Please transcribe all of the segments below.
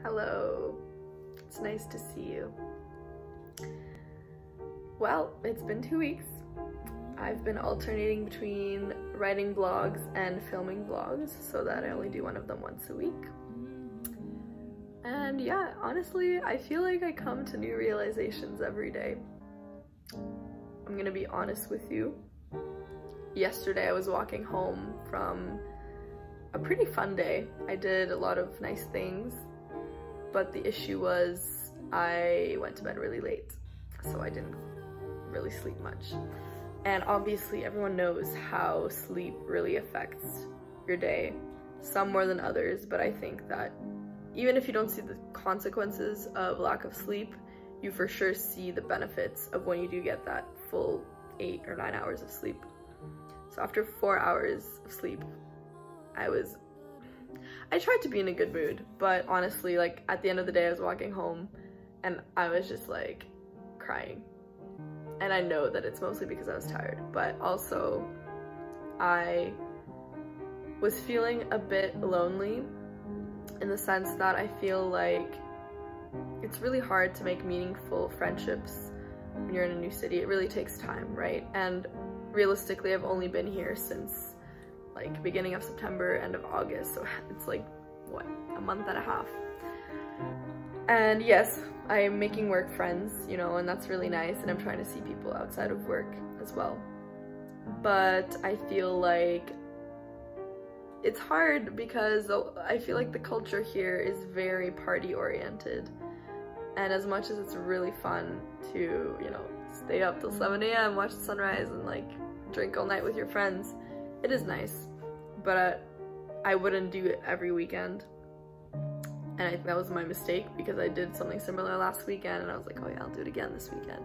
Hello, it's nice to see you. Well, it's been 2 weeks. I've been alternating between writing blogs and filming vlogs so that I only do one of them once a week. And yeah, honestly, I feel like I come to new realizations every day. I'm gonna be honest with you. Yesterday I was walking home from a pretty fun day. I did a lot of nice things, but the issue was I went to bed really late, so I didn't really sleep much. And obviously everyone knows how sleep really affects your day, some more than others, but I think that even if you don't see the consequences of lack of sleep, you for sure see the benefits of when you do get that full 8 or 9 hours of sleep. So after 4 hours of sleep, I tried to be in a good mood, but honestly, like at the end of the day, I was walking home and I was just like crying. And I know that it's mostly because I was tired, but also I was feeling a bit lonely in the sense that I feel like it's really hard to make meaningful friendships when you're in a new city. It really takes time, right? And realistically, I've only been here since like beginning of September, end of August, so it's like, what, a month and a half. And yes, I'm making work friends, you know, and that's really nice, and I'm trying to see people outside of work as well. But I feel like it's hard because I feel like the culture here is very party oriented. And as much as it's really fun to, you know, stay up till 7 a.m., watch the sunrise and like drink all night with your friends, it is nice, but I wouldn't do it every weekend. And I think that was my mistake because I did something similar last weekend and I was like, oh yeah, I'll do it again this weekend.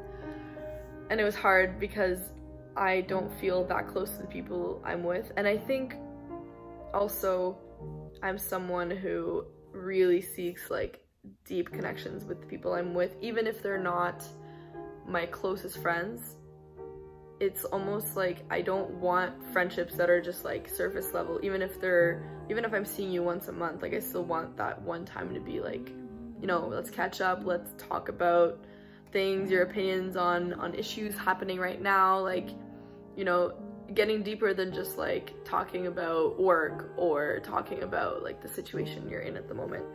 And it was hard because I don't feel that close to the people I'm with. And I think also I'm someone who really seeks like deep connections with the people I'm with, even if they're not my closest friends. It's almost like I don't want friendships that are just like surface level. Even if I'm seeing you once a month, like I still want that one time to be like, you know, let's catch up, let's talk about things, your opinions on issues happening right now, like, you know, getting deeper than just like talking about work or talking about like the situation you're in at the moment,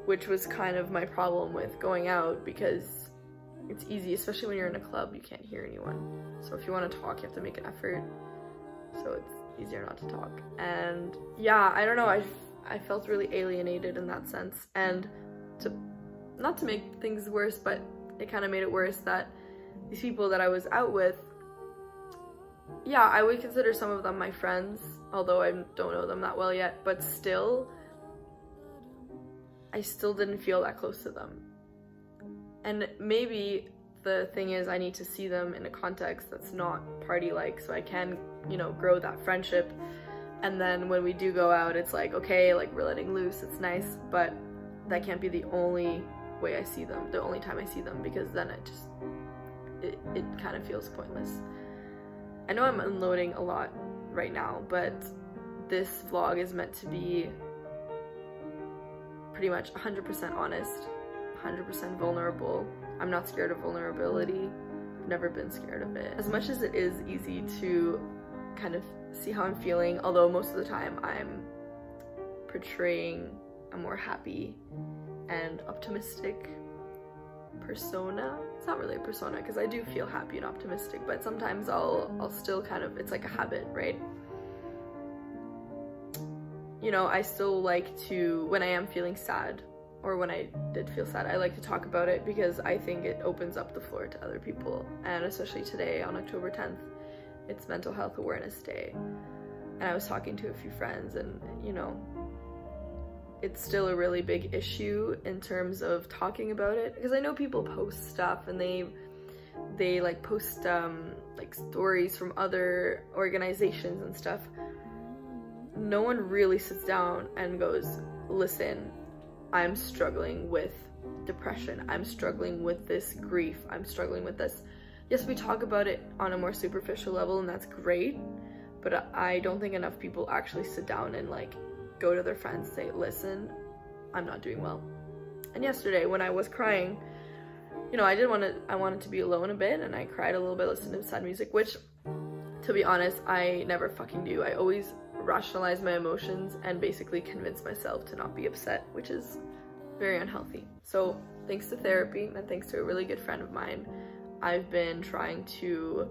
which was kind of my problem with going out, because it's easy, especially when you're in a club, you can't hear anyone. So if you want to talk, you have to make an effort. So it's easier not to talk. And yeah, I don't know, I felt really alienated in that sense. And not to make things worse, but it kind of made it worse that these people that I was out with, yeah, I would consider some of them my friends, although I don't know them that well yet, but still, I still didn't feel that close to them. And maybe the thing is I need to see them in a context that's not party-like so I can, you know, grow that friendship. And then when we do go out, it's like, okay, like we're letting loose, it's nice, but that can't be the only way I see them, the only time I see them, because then it kind of feels pointless. I know I'm unloading a lot right now, but this vlog is meant to be pretty much 100% honest, 100% vulnerable. I'm not scared of vulnerability. I've never been scared of it. As much as it is easy to kind of see how I'm feeling, although most of the time I'm portraying a more happy and optimistic persona. It's not really a persona because I do feel happy and optimistic, but sometimes I'll still kind of, it's like a habit, right? You know, I still like to, when I am feeling sad, or when I did feel sad, I like to talk about it because I think it opens up the floor to other people. And especially today on October 10th, it's Mental Health Awareness Day. And I was talking to a few friends and, you know, it's still a really big issue in terms of talking about it, because I know people post stuff and they like post like stories from other organizations and stuff. No one really sits down and goes, listen, I'm struggling with depression, I'm struggling with this grief, I'm struggling with this. Yes, we talk about it on a more superficial level and that's great, but I don't think enough people actually sit down and like go to their friends and say, listen, I'm not doing well. And yesterday when I was crying, you know, I wanted to be alone a bit, and I cried a little bit listening to sad music, which, to be honest, I never fucking do. I always rationalize my emotions and basically convince myself to not be upset, which is very unhealthy. So thanks to therapy and thanks to a really good friend of mine, I've been trying to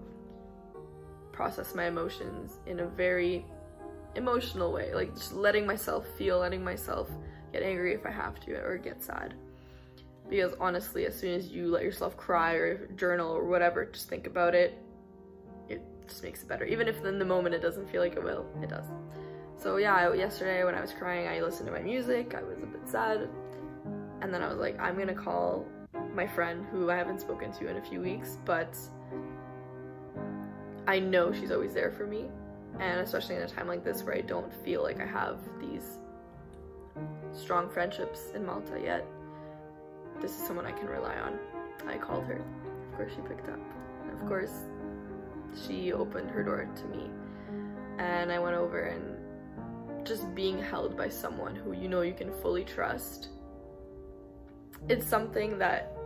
process my emotions in a very emotional way, like just letting myself feel, letting myself get angry if I have to, or get sad. Because honestly, as soon as you let yourself cry or journal or whatever, just think about it, it just makes it better. Even if in the moment it doesn't feel like it will, it does. So yeah, yesterday when I was crying, I listened to my music, I was a bit sad, and then I was like, I'm gonna call my friend who I haven't spoken to in a few weeks, but I know she's always there for me, and especially in a time like this where I don't feel like I have these strong friendships in Malta yet, this is someone I can rely on. I called her. Of course she picked up. And of course she opened her door to me. And I went over, and just being held by someone who you know you can fully trust, it's something that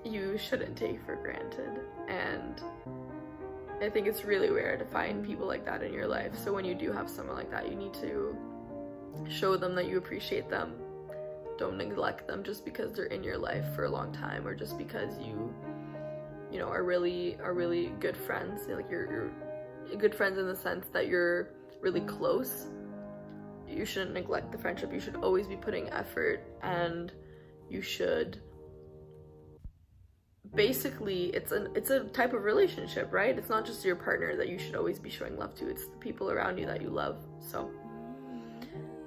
you shouldn't take for granted. And I think it's really rare to find people like that in your life. So when you do have someone like that, you need to show them that you appreciate them. Don't neglect them just because they're in your life for a long time, or just because you know, are really good friends. Like you're good friends in the sense that you're really close. You shouldn't neglect the friendship. You should always be putting effort, and you should basically, it's a type of relationship, right? It's not just your partner that you should always be showing love to, it's the people around you that you love. So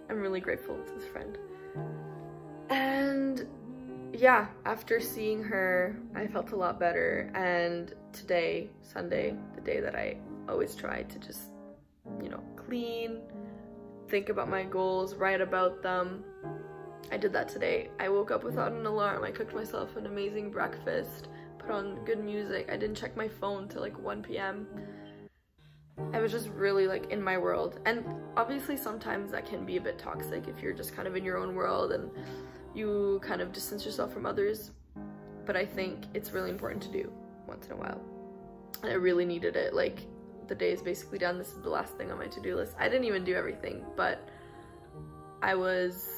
I'm really grateful to this friend. And yeah, after seeing her, I felt a lot better. And today, Sunday, the day that I always try to just, you know, clean, think about my goals, write about them, I did that today. I woke up without an alarm. I cooked myself an amazing breakfast, put on good music. I didn't check my phone till like 1 p.m. I was just really like in my world. And obviously sometimes that can be a bit toxic if you're just kind of in your own world and you kind of distance yourself from others. But I think it's really important to do once in a while. And I really needed it. Like, the day is basically done. This is the last thing on my to-do list. I didn't even do everything, but I was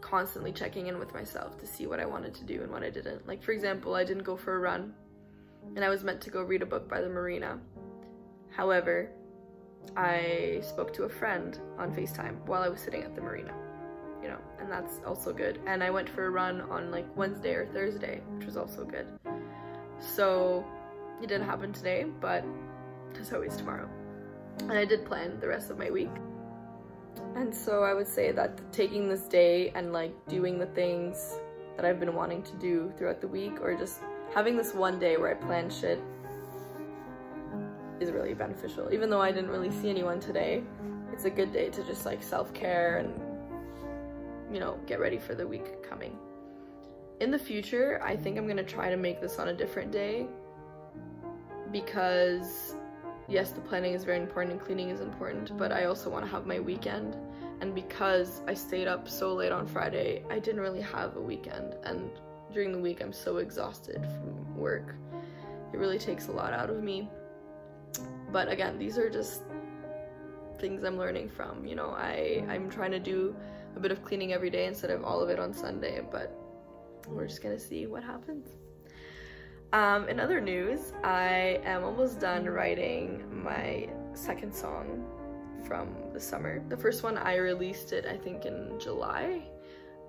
constantly checking in with myself to see what I wanted to do and what I didn't. Like, for example, I didn't go for a run, and I was meant to go read a book by the marina. However, I spoke to a friend on FaceTime while I was sitting at the marina, you know, and that's also good. And I went for a run on like Wednesday or Thursday, which was also good. So it didn't happen today, but there's always tomorrow. And I did plan the rest of my week. And so I would say that taking this day and like doing the things that I've been wanting to do throughout the week, or just having this one day where I plan shit, is really beneficial. Even though I didn't really see anyone today, it's a good day to just like self-care and, you know, get ready for the week coming. In the future, I think I'm gonna try to make this on a different day, because yes, the planning is very important and cleaning is important, but I also want to have my weekend. And because I stayed up so late on Friday, I didn't really have a weekend. And during the week, I'm so exhausted from work. It really takes a lot out of me. But again, these are just things I'm learning from. You know, I'm trying to do a bit of cleaning every day instead of all of it on Sunday, but we're just gonna see what happens. In other news, I am almost done writing my second song from the summer. The first one, I released it, I think, in July.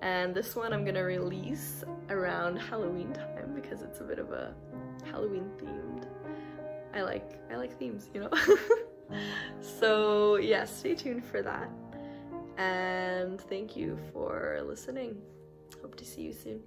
And this one I'm gonna release around Halloween time, because it's a bit of a Halloween themed. I like themes, you know? So yeah, stay tuned for that. And thank you for listening. Hope to see you soon.